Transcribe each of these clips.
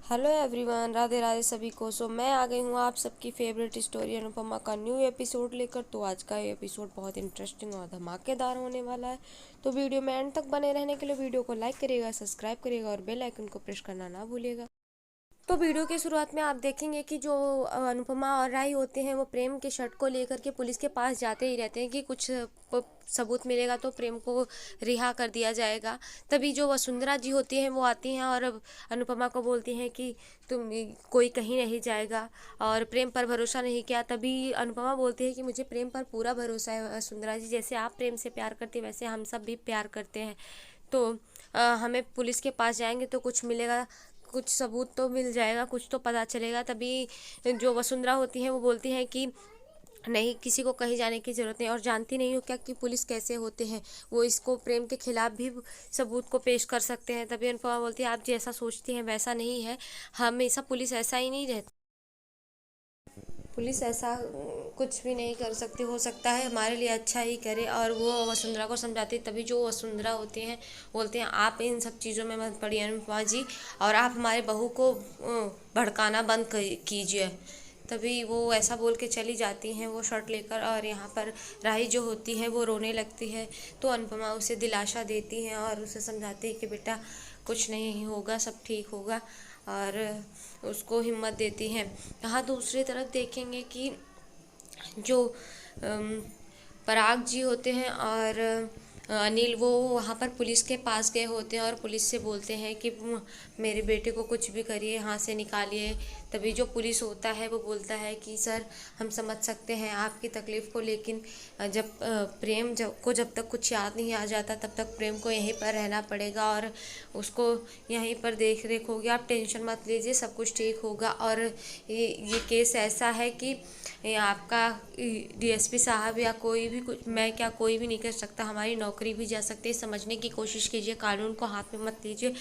Hello everyone, Radhe Radhe सभी को। मैं आ गई हूँ आप सबकी फेवरेट स्टोरी अनुपमा का न्यू एपिसोड लेकर। तो आज का ये एपिसोड बहुत इंटरेस्टिंग और धमाकेदार होने वाला है। तो वीडियो में एंड तक बने रहने के लिए वीडियो को लाइक करिएगा, सब्सक्राइब करिएगा और बेल आइकन को प्रेस करना ना भूलिएगा। तो वीडियो की शुरुआत में आप देखेंगे कि जो अनुपमा और राही होते हैं वो प्रेम के शर्ट को लेकर के पुलिस के पास जाते ही रहते हैं कि कुछ सबूत मिलेगा तो प्रेम को रिहा कर दिया जाएगा। तभी जो वसुंधरा जी होती हैं वो आती हैं और अनुपमा को बोलती हैं कि तुम कोई कहीं नहीं जाएगा और प्रेम पर भरोसा नहीं किया। तभी अनुपमा बोलती है कि मुझे प्रेम पर पूरा भरोसा है वसुंधरा जी, जैसे आप प्रेम से प्यार करती हैं वैसे हम सब भी प्यार करते हैं। तो हमें पुलिस के पास जाएंगे तो कुछ मिलेगा, कुछ सबूत तो मिल जाएगा, कुछ तो पता चलेगा। तभी जो वसुंधरा होती हैं वो बोलती हैं कि नहीं, किसी को कहीं जाने की ज़रूरत नहीं। और जानती नहीं हो क्या कि पुलिस कैसे होते हैं, वो इसको प्रेम के खिलाफ भी सबूत को पेश कर सकते हैं। तभी अनुपमा बोलती है आप जैसा सोचती हैं वैसा नहीं है, हमेशा पुलिस ऐसा ही नहीं रहता, पुलिस ऐसा कुछ भी नहीं कर सकती, हो सकता है हमारे लिए अच्छा ही करे। और वो वसुंधरा को समझाती, तभी जो वसुंधरा होती हैं बोलते हैं आप इन सब चीज़ों में मत पड़िए अनुपमा जी, और आप हमारे बहू को भड़काना बंद कीजिए। तभी वो ऐसा बोल के चली जाती हैं वो शर्ट लेकर। और यहाँ पर राही जो होती है वो रोने लगती है। तो अनुपमा उसे दिलासा देती हैं और उसे समझाती है कि बेटा कुछ नहीं होगा, सब ठीक होगा, और उसको हिम्मत देती हैं। यहाँ दूसरी तरफ देखेंगे कि जो पराग जी होते हैं और अनिल वो वहाँ पर पुलिस के पास गए होते हैं और पुलिस से बोलते हैं कि मेरे बेटे को कुछ भी करिए, यहाँ से निकालिए। तभी जो पुलिस होता है वो बोलता है कि सर हम समझ सकते हैं आपकी तकलीफ़ को, लेकिन जब प्रेम जब तक कुछ याद नहीं आ जाता तब तक प्रेम को यहीं पर रहना पड़ेगा और उसको यहीं पर देख रेख होगी। आप टेंशन मत लीजिए, सब कुछ ठीक होगा। और ये केस ऐसा है कि आपका डीएसपी साहब या कोई भी, कुछ मैं क्या कोई भी नहीं कर सकता, हमारी नौकरी भी जा सकती है। समझने की कोशिश कीजिए, कानून को हाथ में मत लीजिए।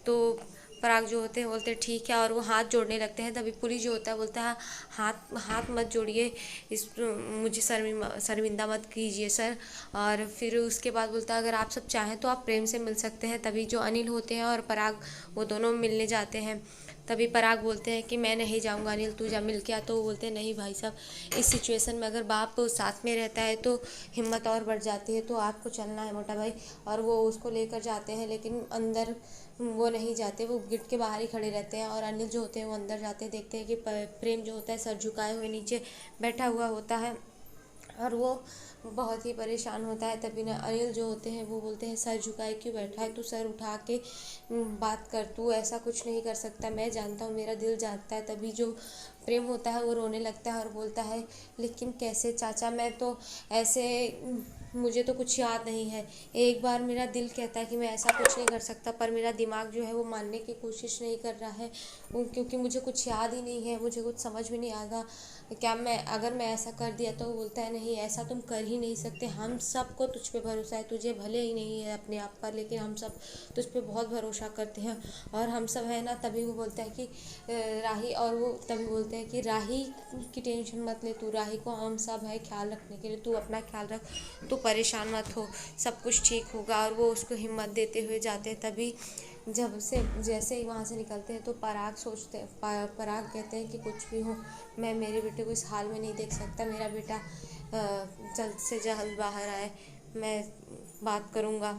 तो पराग जो होते हैं बोलते हैं ठीक है, और वो हाथ जोड़ने लगते हैं। तभी पुलिस जो होता है बोलता है हाथ हाथ मत जोड़िए, इस मुझे शर्मिंदा मत कीजिए सर। और फिर उसके बाद बोलता है अगर आप सब चाहें तो आप प्रेम से मिल सकते हैं। तभी जो अनिल होते हैं और पराग वो दोनों मिलने जाते हैं। तभी पराग बोलते हैं कि मैं नहीं जाऊंगा, अनिल तू जा मिल के आ। तो वो बोलते हैं नहीं भाई साहब, इस सिचुएशन में अगर बाप साथ में रहता है तो हिम्मत और बढ़ जाती है, तो आपको चलना है मोटा भाई। और वो उसको लेकर जाते हैं, लेकिन अंदर वो नहीं जाते, वो गेट के बाहर ही खड़े रहते हैं। और अनिल जो होते हैं वो अंदर जाते हैं, देखते हैं कि प्रेम जो होता है सर झुकाए हुए नीचे बैठा हुआ होता है और वो बहुत ही परेशान होता है। तभी ना अनिल जो होते हैं वो बोलते हैं सर झुकाए क्यों बैठा है, तू सर उठा के बात कर, तू ऐसा कुछ नहीं कर सकता, मैं जानता हूँ, मेरा दिल जानता है। तभी जो प्रेम होता है वो रोने लगता है और बोलता है लेकिन कैसे चाचा, मैं तो ऐसे, मुझे तो कुछ याद नहीं है। एक बार मेरा दिल कहता है कि मैं ऐसा कुछ नहीं कर सकता, पर मेरा दिमाग जो है वो मानने की कोशिश नहीं कर रहा है, क्योंकि मुझे कुछ याद ही नहीं है, मुझे कुछ समझ में नहीं आता क्या मैं, अगर मैं ऐसा कर दिया तो। वो बोलता है नहीं ऐसा तुम कर ही नहीं सकते, हम सबको तुझ पे भरोसा है, तुझे भले ही नहीं है अपने आप पर, लेकिन हम सब तुझ पे बहुत भरोसा करते हैं और हम सब है ना। तभी वो बोलता है कि राही, और वो तभी बोलते हैं कि राही की टेंशन मत ले तू, राही को हम सब है ख्याल रखने के लिए, तू अपना ख्याल रख, तू परेशान मत हो, सब कुछ ठीक होगा। और वो उसको हिम्मत देते हुए जाते हैं। तभी जैसे ही वहाँ से निकलते हैं तो पराग पराग कहते हैं कि कुछ भी हो, मैं मेरे बेटे को इस हाल में नहीं देख सकता, मेरा बेटा जल्द से जल्द बाहर आए, मैं बात करूँगा।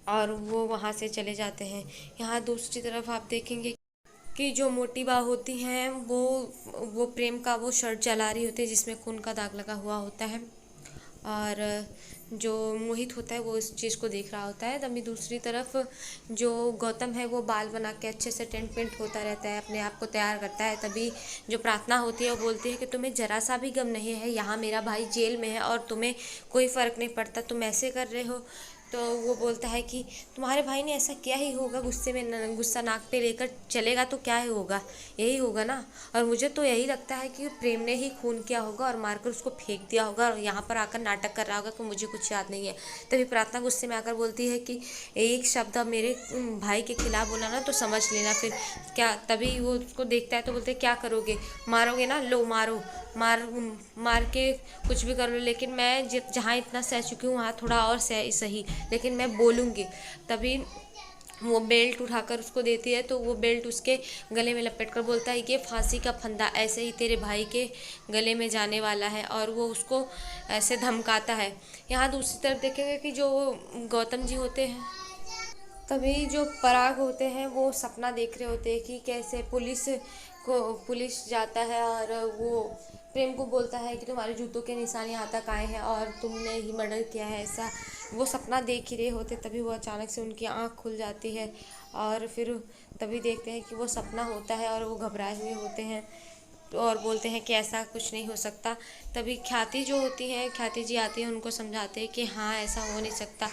और वो वहाँ से चले जाते हैं। यहाँ दूसरी तरफ आप देखेंगे कि जो मोटी बा होती हैं वो प्रेम का वो शर्ट जला रही होती है जिसमें खून का दाग लगा हुआ होता है, और जो मोहित होता है वो इस चीज़ को देख रहा होता है। तभी दूसरी तरफ जो गौतम है वो बाल बना के अच्छे से टेंट पेंट होता रहता है, अपने आप को तैयार करता है। तभी जो प्रार्थना होती है वो बोलती है कि तुम्हें ज़रा सा भी गम नहीं है, यहाँ मेरा भाई जेल में है और तुम्हें कोई फ़र्क नहीं पड़ता, तुम ऐसे कर रहे हो। तो वो बोलता है कि तुम्हारे भाई ने ऐसा किया ही होगा, गुस्से में गुस्सा नाक पे लेकर चलेगा तो क्या ही होगा, यही होगा ना। और मुझे तो यही लगता है कि प्रेम ने ही खून किया होगा और मारकर उसको फेंक दिया होगा और यहाँ पर आकर नाटक कर रहा होगा कि मुझे कुछ याद नहीं है। तभी प्रार्थना गुस्से में आकर बोलती है कि एक शब्द अब मेरे भाई के खिलाफ बोला ना तो समझ लेना फिर क्या। तभी वो उसको देखता है तो बोलते क्या करोगे, मारोगे ना, लो मारो, मार मार के कुछ भी कर लो, लेकिन मैं जहाँ इतना सह चुकी हूँ वहाँ थोड़ा और सही, लेकिन मैं बोलूँगी। तभी वो बेल्ट उठाकर उसको देती है, तो वो बेल्ट उसके गले में लपेट कर बोलता है ये फांसी का फंदा ऐसे ही तेरे भाई के गले में जाने वाला है, और वो उसको ऐसे धमकाता है। यहाँ दूसरी तरफ देखेंगे कि जो गौतम जी होते हैं, तभी जो पराग होते हैं वो सपना देख रहे होते हैं कि कैसे पुलिस जाता है और वो प्रेम को बोलता है कि तुम्हारे जूतों के निशान यहाँ तक आए हैं और तुमने ही मर्डर किया है, ऐसा वो सपना देख ही रहे होते। तभी वो अचानक से उनकी आंख खुल जाती है और फिर तभी देखते हैं कि वो सपना होता है और वो घबराए हुए होते हैं और बोलते हैं कि ऐसा कुछ नहीं हो सकता। तभी ख्याति जो होती है, ख्याति जी आती है, उनको समझाते हैं कि हाँ ऐसा हो नहीं सकता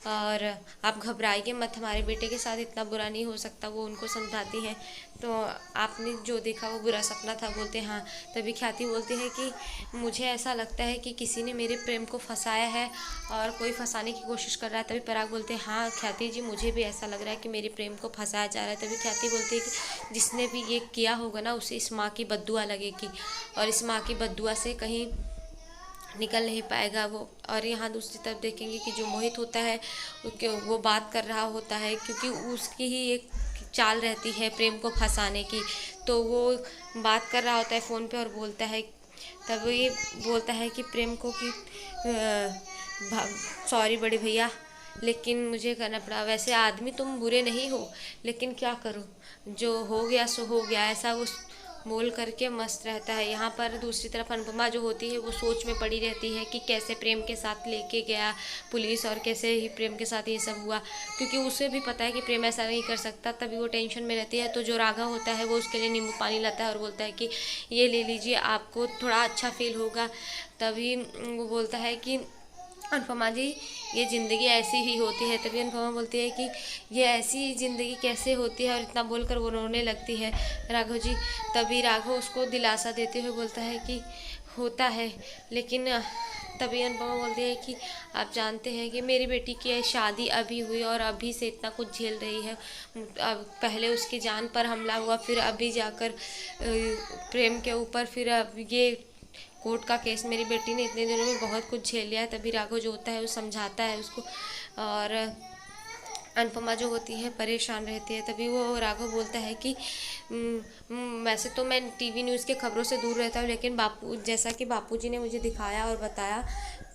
और आप घबराइए मत, हमारे बेटे के साथ इतना बुरा नहीं हो सकता। वो उनको समझाती हैं। तो आपने जो देखा वो बुरा सपना था, बोलते हैं हाँ। तभी ख्याति बोलती है कि मुझे ऐसा लगता है कि किसी ने मेरे प्रेम को फंसाया है और कोई फंसाने की कोशिश कर रहा है। तभी पराग बोलते हैं हाँ ख्याति जी, मुझे भी ऐसा लग रहा है कि मेरे प्रेम को फंसाया जा रहा है। तभी ख्याति बोलती है कि जिसने भी ये किया होगा ना, उसे इस माँ की बद्दुआ लगेगी और इस माँ की बद्दुआ से कहीं निकल नहीं पाएगा वो। और यहाँ दूसरी तरफ देखेंगे कि जो मोहित होता है वो बात कर रहा होता है, क्योंकि उसकी ही एक चाल रहती है प्रेम को फंसाने की। तो वो बात कर रहा होता है फ़ोन पे और बोलता है, तब ये बोलता है कि प्रेम को कि सॉरी बड़े भैया, लेकिन मुझे करना पड़ा। वैसे आदमी तुम बुरे नहीं हो, लेकिन क्या करूं, जो हो गया सो हो गया, ऐसा वो बोल करके मस्त रहता है। यहाँ पर दूसरी तरफ अनुपमा जो होती है वो सोच में पड़ी रहती है कि कैसे प्रेम के साथ लेके गया पुलिस और कैसे ही प्रेम के साथ ये सब हुआ, क्योंकि उसे भी पता है कि प्रेम ऐसा नहीं कर सकता। तभी वो टेंशन में रहती है। तो जो राघव होता है वो उसके लिए नींबू पानी लाता है और बोलता है कि ये ले लीजिए, आपको थोड़ा अच्छा फील होगा। तभी वो बोलता है कि अनुपमा जी, ये ज़िंदगी ऐसी ही होती है। तभी अनुपमा बोलती है कि ये ऐसी ज़िंदगी कैसे होती है, और इतना बोलकर वो रोने लगती है राघव जी। तभी राघव उसको दिलासा देते हुए बोलता है कि होता है, लेकिन तभी अनुपमा बोलती है कि आप जानते हैं कि मेरी बेटी की शादी अभी हुई और अभी से इतना कुछ झेल रही है। अब पहले उसकी जान पर हमला हुआ, फिर अभी जाकर प्रेम के ऊपर, फिर अब ये कोर्ट का केस। मेरी बेटी ने इतने दिनों में बहुत कुछ झेल लिया है। तभी राघव जो होता है वो समझाता है उसको, और अनुपमा जो होती है परेशान रहती है। तभी वो राघव बोलता है कि वैसे तो मैं टीवी न्यूज़ के खबरों से दूर रहता हूँ, लेकिन बापू जैसा कि बापूजी ने मुझे दिखाया और बताया,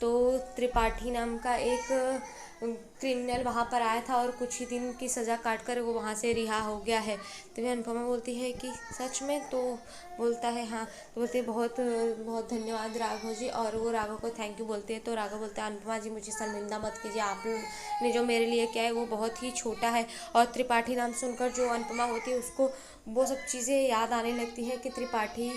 तो त्रिपाठी नाम का एक क्रिमिनल वहाँ पर आया था और कुछ ही दिन की सज़ा काट कर वो वहाँ से रिहा हो गया है। तभी अनुपमा बोलती है कि सच में? तो बोलता है हाँ। तो बोलते हैं बहुत बहुत धन्यवाद राघव जी, और वो राघव को थैंक यू बोलते हैं। तो राघव बोलता है अनुपमा जी, मुझे शर्मिंदा मत कीजिए, आपने जो मेरे लिए किया है वो बहुत ही छोटा है। और त्रिपाठी नाम सुनकर जो अनुपमा होती है उसको वो सब चीज़ें याद आने लगती है कि त्रिपाठी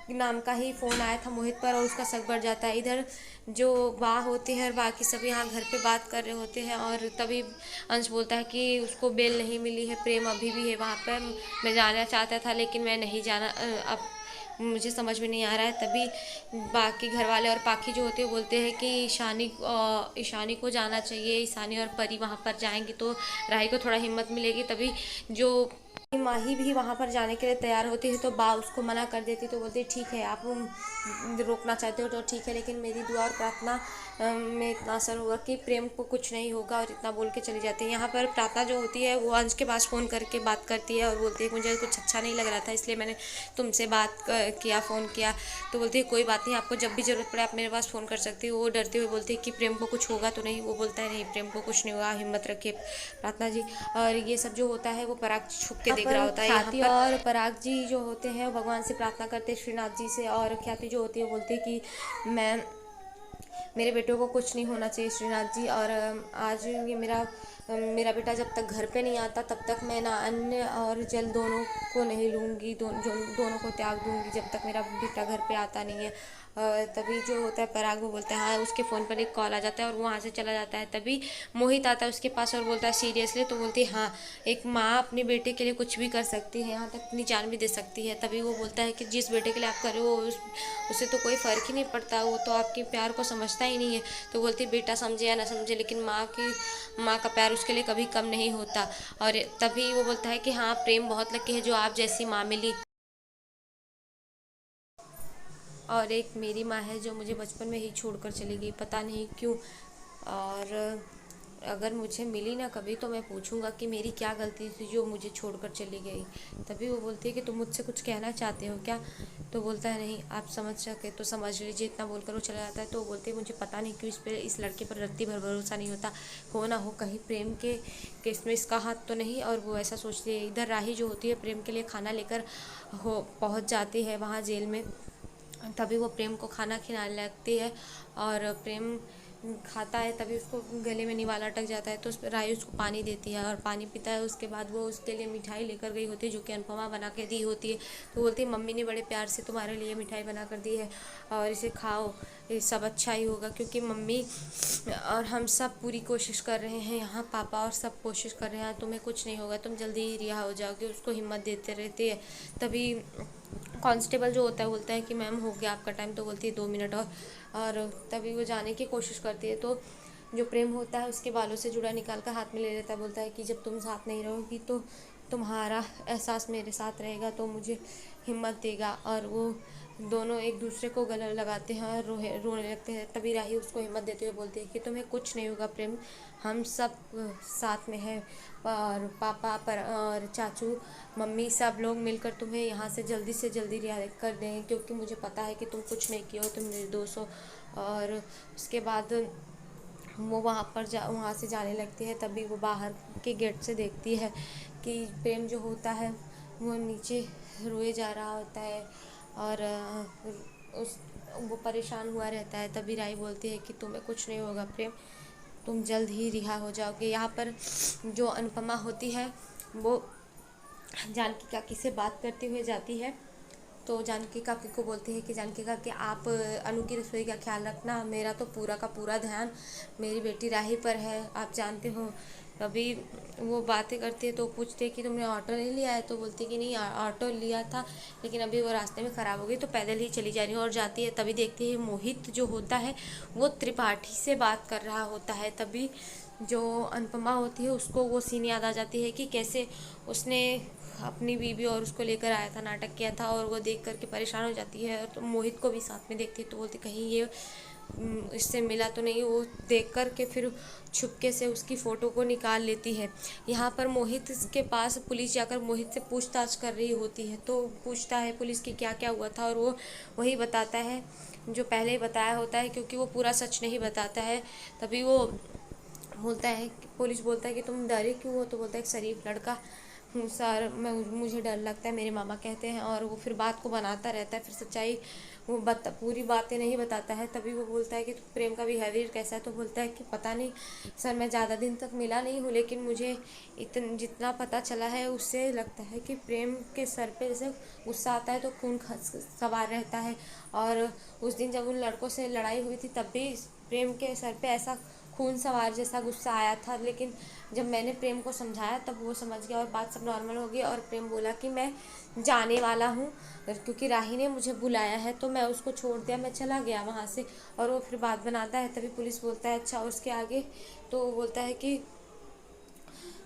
नाम का ही फ़ोन आया था मोहित पर, और उसका शक बढ़ जाता है। इधर जो बा होती है और बाकी सब यहाँ घर पे बात कर रहे होते हैं, और तभी अंश बोलता है कि उसको बेल नहीं मिली है, प्रेम अभी भी है वहाँ पर, मैं जाना चाहता था लेकिन मैं नहीं जाना, अब मुझे समझ में नहीं आ रहा है। तभी बाकी घर वाले और पाखी जो होते हैं बोलते हैं कि ईशानी को जाना चाहिए, ईशानी और परी वहाँ पर जाएंगी तो राही को थोड़ा हिम्मत मिलेगी। तभी जो माही भी वहाँ पर जाने के लिए तैयार होती है, तो बा उसको मना कर देती। तो बोलती है ठीक है, आप रोकना चाहते हो तो ठीक है, लेकिन मेरी दुआ और प्रार्थना में इतना असर होगा कि प्रेम को कुछ नहीं होगा, और इतना बोल के चली जाती है। यहाँ पर प्रार्थना जो होती है वो अंश के पास फ़ोन करके बात करती है और बोलती है मुझे कुछ अच्छा नहीं लग रहा था, इसलिए मैंने तुमसे बात किया, फ़ोन किया। तो बोलती है कोई बात नहीं, आपको जब भी ज़रूरत पड़े आप मेरे पास फ़ोन कर सकती हो। वो डरते हुए बोलती है कि प्रेम को कुछ होगा तो नहीं? वो बोलता है नहीं, प्रेम को कुछ नहीं होगा, हिम्मत रखिए प्रार्थना जी। और ये सब जो होता है वो पराग छुप के देख रहा होता है। ख्याति और पराग जी जो होते हैं भगवान से प्रार्थना करते हैं, श्रीनाथ जी से, और ख्याति जो होती है बोलती है कि मेरे बेटों को कुछ नहीं होना चाहिए श्रीनाथ जी, और आज ये मेरा बेटा जब तक घर पे नहीं आता तब तक मैं ना अन्न और जल दोनों को नहीं लूँगी, दोनों को त्याग दूँगी जब तक मेरा बेटा घर पे आता नहीं है। तभी जो होता है पराग वो बोलता है हाँ, उसके फ़ोन पर एक कॉल आ जाता है और वो वहाँ से चला जाता है। तभी मोहित आता है उसके पास और बोलता है सीरियसली? तो बोलती है हाँ, एक माँ अपने बेटे के लिए कुछ भी कर सकती है, यहाँ तक अपनी जान भी दे सकती है। तभी वो बोलता है कि जिस बेटे के लिए आप कर रहे हो उसे तो कोई फ़र्क ही नहीं पड़ता, वो तो आपके प्यार को समझता ही नहीं है। तो बोलती है बेटा समझे या ना समझे, लेकिन माँ का प्यार उसके लिए कभी कम नहीं होता। और तभी वो बोलता है कि हाँ, प्रेम बहुत लकी है जो आप जैसी माँ मिली, और एक मेरी माँ है जो मुझे बचपन में ही छोड़कर चली गई, पता नहीं क्यों। और अगर मुझे मिली ना कभी तो मैं पूछूंगा कि मेरी क्या गलती थी जो मुझे छोड़कर चली गई। तभी वो बोलती है कि तुम मुझसे कुछ कहना चाहते हो क्या। तो बोलता है नहीं, आप समझ सके तो समझ लीजिए। इतना बोलकर वो चला जाता है। तो वो बोलती है मुझे पता नहीं क्यों इस लड़के पर रत्ती भर भरोसा नहीं होता। हो ना हो कहीं प्रेम के केस में इसका हाथ तो नहीं। और वो ऐसा सोचती है। इधर राही जो होती है प्रेम के लिए खाना लेकर हो पहुँच जाती है वहाँ जेल में। तभी वो प्रेम को खाना खिलाने लगती है और प्रेम खाता है। तभी उसको गले में निवाला अटक जाता है। तो राही उसको पानी देती है और पानी पीता है। उसके बाद वो उसके लिए मिठाई लेकर गई होती है जो कि अनुपमा बना के दी होती है। तो बोलती है मम्मी ने बड़े प्यार से तुम्हारे लिए मिठाई बना कर दी है और इसे खाओ, ये सब अच्छा ही होगा। क्योंकि मम्मी और हम सब पूरी कोशिश कर रहे हैं यहाँ, पापा और सब कोशिश कर रहे हैं, तुम्हें कुछ नहीं होगा, तुम जल्दी ही रिहा हो जाओगे। उसको हिम्मत देते रहती है। तभी कांस्टेबल जो होता है बोलता है कि मैम हो गया आपका टाइम। तो बोलती है 2 मिनट और तभी वो जाने की कोशिश करती है। तो जो प्रेम होता है उसके बालों से जुड़ा निकाल कर हाथ में ले लेता है। बोलता है कि जब तुम साथ नहीं रहोगी तो तुम्हारा एहसास मेरे साथ रहेगा तो मुझे हिम्मत देगा। और वो दोनों एक दूसरे को गले लगाते हैं और रोने लगते हैं। तभी राही उसको हिम्मत देते हुए बोलती है कि तुम्हें कुछ नहीं होगा प्रेम, हम सब साथ में हैं। और पापा पर और चाचू मम्मी सब लोग मिलकर तुम्हें यहाँ से जल्दी रिहा कर दें, क्योंकि मुझे पता है कि तुम कुछ नहीं किए हो, तुम निर्दोष हो। और उसके बाद वो वहाँ से जाने लगती है। तभी वो बाहर के गेट से देखती है कि प्रेम जो होता है वो नीचे रोए जा रहा होता है और उस वो परेशान हुआ रहता है। तभी राई बोलती है कि तुम्हें कुछ नहीं होगा प्रेम, तुम जल्द ही रिहा हो जाओगे। यहाँ पर जो अनुपमा होती है वो जानकी काकी से बात करते हुए जाती है। तो जानकी काकी को बोलती है कि जानकी काकी आप अनु की रसोई का ख्याल रखना, मेरा तो पूरा का पूरा ध्यान मेरी बेटी राही पर है, आप जानते हो। अभी वो बातें करती है तो पूछते है कि तुमने ऑटो नहीं लिया है। तो बोलती है कि नहीं ऑटो लिया था लेकिन अभी वो रास्ते में ख़राब हो गई तो पैदल ही चली जा रही हूँ। और जाती है तभी देखती है मोहित जो होता है वो त्रिपाठी से बात कर रहा होता है। तभी जो अनुपमा होती है उसको वो सीन याद आ जाती है कि कैसे उसने अपनी बीवी और उसको लेकर आया था, नाटक किया था। और वो देख करके परेशान हो जाती है। तो मोहित को भी साथ में देखती है तो बोलती कहीं ये इससे मिला तो नहीं। वो देख कर के फिर छुपके से उसकी फ़ोटो को निकाल लेती है। यहाँ पर मोहित के पास पुलिस जाकर मोहित से पूछताछ कर रही होती है। तो पूछता है पुलिस की क्या क्या हुआ था और वो वही बताता है जो पहले ही बताया होता है, क्योंकि वो पूरा सच नहीं बताता है। तभी वो बोलता है, पुलिस बोलता है कि तुम डरे क्यों हो। तो बोलता है एक शरीफ लड़का हूँ सर, मुझे डर लगता है, मेरे मामा कहते हैं। और वो फिर बात को बनाता रहता है, फिर सच्चाई वो पूरी बातें नहीं बताता है। तभी वो बोलता है कि प्रेम का बिहेवियर कैसा है। तो बोलता है कि पता नहीं सर, मैं ज़्यादा दिन तक मिला नहीं हूँ, लेकिन मुझे जितना पता चला है उससे लगता है कि प्रेम के सर पे जैसे गुस्सा आता है तो खून सवार रहता है। और उस दिन जब उन लड़कों से लड़ाई हुई थी तब भी प्रेम के सर पे ऐसा खून सवार जैसा गुस्सा आया था। लेकिन जब मैंने प्रेम को समझाया तब वो समझ गया और बात सब नॉर्मल हो गई। और प्रेम बोला कि मैं जाने वाला हूँ क्योंकि राही ने मुझे बुलाया है। तो मैं उसको छोड़ दिया, मैं चला गया वहाँ से। और वो फिर बात बनाता है। तभी पुलिस बोलता है अच्छा उसके आगे। तो वो बोलता है कि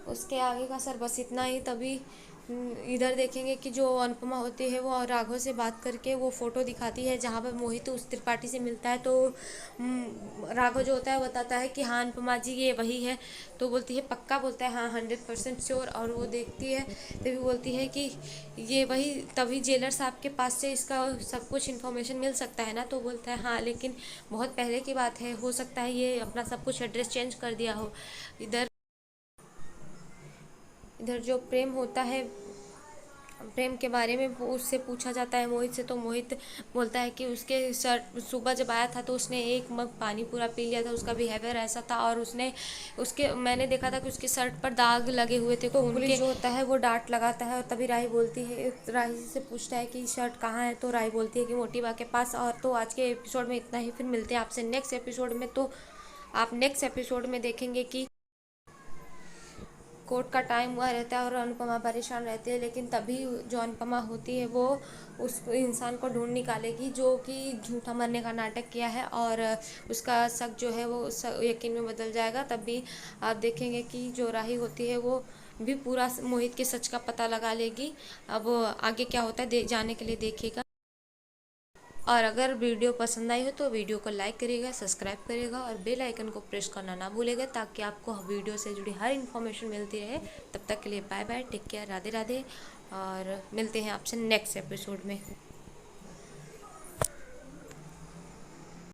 उसके आगे का सर बस इतना ही। तभी इधर देखेंगे कि जो अनुपमा होती है वो राघव से बात करके वो फ़ोटो दिखाती है जहाँ पर मोहित उस त्रिपाठी से मिलता है। तो राघव जो होता है वो बताता है कि हाँ अनुपमा जी ये वही है। तो बोलती है पक्का, बोलता है हाँ 100% श्योर। और वो देखती है तभी बोलती है कि ये वही, तभी जेलर साहब के पास से इसका सब कुछ इन्फॉर्मेशन मिल सकता है ना। तो बोलता है हाँ लेकिन बहुत पहले की बात है, हो सकता है ये अपना सब कुछ एड्रेस चेंज कर दिया हो। इधर इधर जो प्रेम होता है, प्रेम के बारे में उससे पूछा जाता है मोहित से। तो मोहित बोलता है कि उसके शर्ट सुबह जब आया था तो उसने एक मग पानी पूरा पी लिया था, उसका बिहेवियर ऐसा था। और मैंने देखा था कि उसके शर्ट पर दाग लगे हुए थे। तो पुलिस जो होता है वो डांट लगाता है। और तभी राही बोलती है, राही से पूछता है कि शर्ट कहाँ है। तो राही बोलती है कि मोटी बा के पास। और तो आज के एपिसोड में इतना ही, फिर मिलते हैं आपसे नेक्स्ट एपिसोड में। तो आप नेक्स्ट एपिसोड में देखेंगे कि कोर्ट का टाइम हुआ रहता है और अनुपमा परेशान रहती है। लेकिन तभी जो अनुपमा होती है वो उस इंसान को ढूंढ निकालेगी जो कि झूठा मरने का नाटक किया है। और उसका शक जो है वो यकीन में बदल जाएगा। तभी आप देखेंगे कि जो राही होती है वो भी पूरा मोहित के सच का पता लगा लेगी। अब आगे क्या होता है जाने के लिए देखिएगा। और अगर वीडियो पसंद आई हो तो वीडियो को लाइक करिएगा, सब्सक्राइब करिएगा और बेल आइकन को प्रेस करना ना भूलिएगा, ताकि आपको वीडियो से जुड़ी हर इन्फॉर्मेशन मिलती रहे। तब तक के लिए bye bye, take care, Radhe Radhe, और मिलते हैं आपसे नेक्स्ट एपिसोड में।